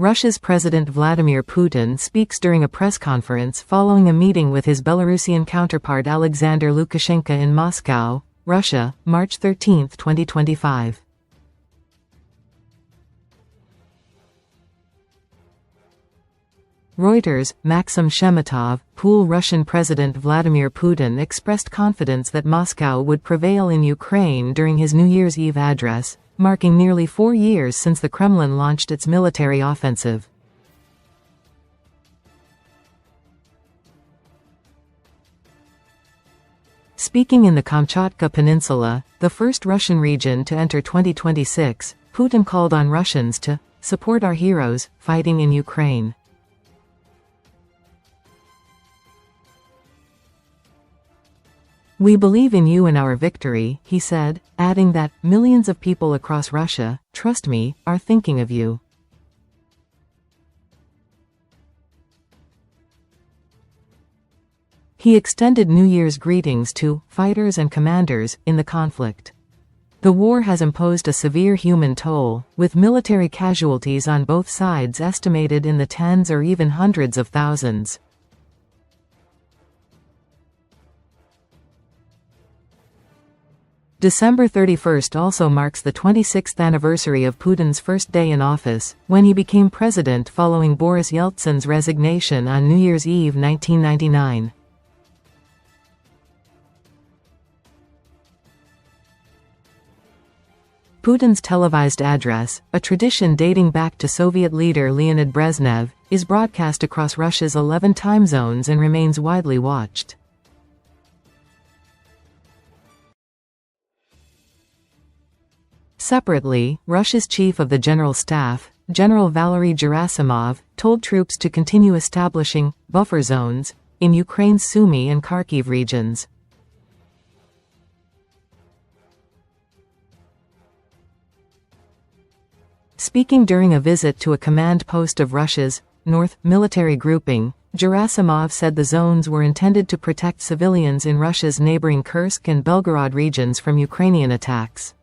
Russia's President Vladimir Putin speaks during a press conference following a meeting with his Belarusian counterpart Alexander Lukashenko in Moscow, Russia, March 13, 2025. Reuters, Maxim Shemetov, Russian President Vladimir Putin expressed confidence that Moscow would prevail in Ukraine during his New Year's Eve address, marking nearly 4 years since the Kremlin launched its military offensive. Speaking in the Kamchatka peninsula, the first Russian region to enter 2026, Putin called on Russians to support our heroes fighting in Ukraine. We believe in you and our victory, he said, adding that millions of people across Russia, trust me, are thinking of you. He extended New Year's greetings to fighters and commanders in the conflict. The war has imposed a severe human toll, with military casualties on both sides estimated in the tens or even hundreds of thousands. December 31 also marks the 26th anniversary of Putin's first day in office, when he became president following Boris Yeltsin's resignation on New Year's Eve 1999. Putin's televised address, a tradition dating back to Soviet leader Leonid Brezhnev, is broadcast across Russia's 11 time zones and remains widely watched. Separately, Russia's chief of the General Staff, General Valery Gerasimov, told troops to continue establishing buffer zones in Ukraine's Sumy and Kharkiv regions. Speaking during a visit to a command post of Russia's North military grouping, Gerasimov said the zones were intended to protect civilians in Russia's neighbouring Kursk and Belgorod regions from Ukrainian attacks.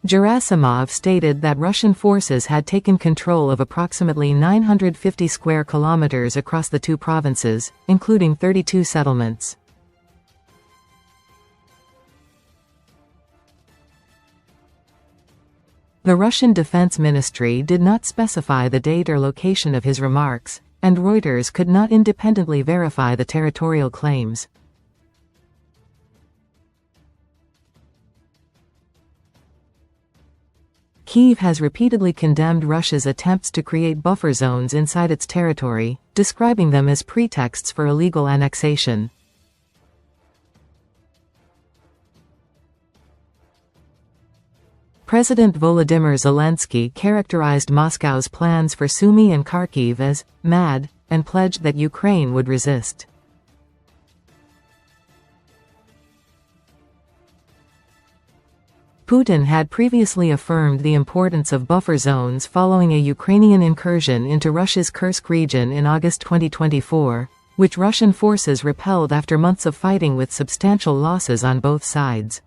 Gerasimov stated that Russian forces had taken control of approximately 950 square kilometers across the two provinces, including 32 settlements. The Russian Defense Ministry did not specify the date or location of his remarks, and Reuters could not independently verify the territorial claims. Kyiv has repeatedly condemned Russia's attempts to create buffer zones inside its territory, describing them as pretexts for illegal annexation. President Volodymyr Zelenskiy characterized Moscow's plans for Sumy and Kharkiv as mad, and pledged that Ukraine would resist. Putin had previously affirmed the importance of buffer zones following a Ukrainian incursion into Russia's Kursk region in August 2024, which Russian forces repelled after months of fighting with substantial losses on both sides.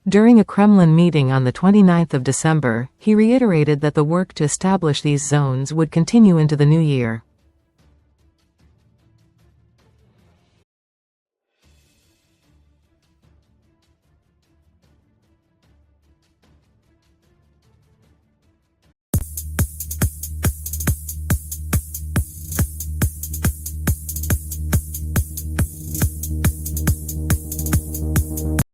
During a Kremlin meeting on the 29th of December, he reiterated that the work to establish these zones would continue into the new year.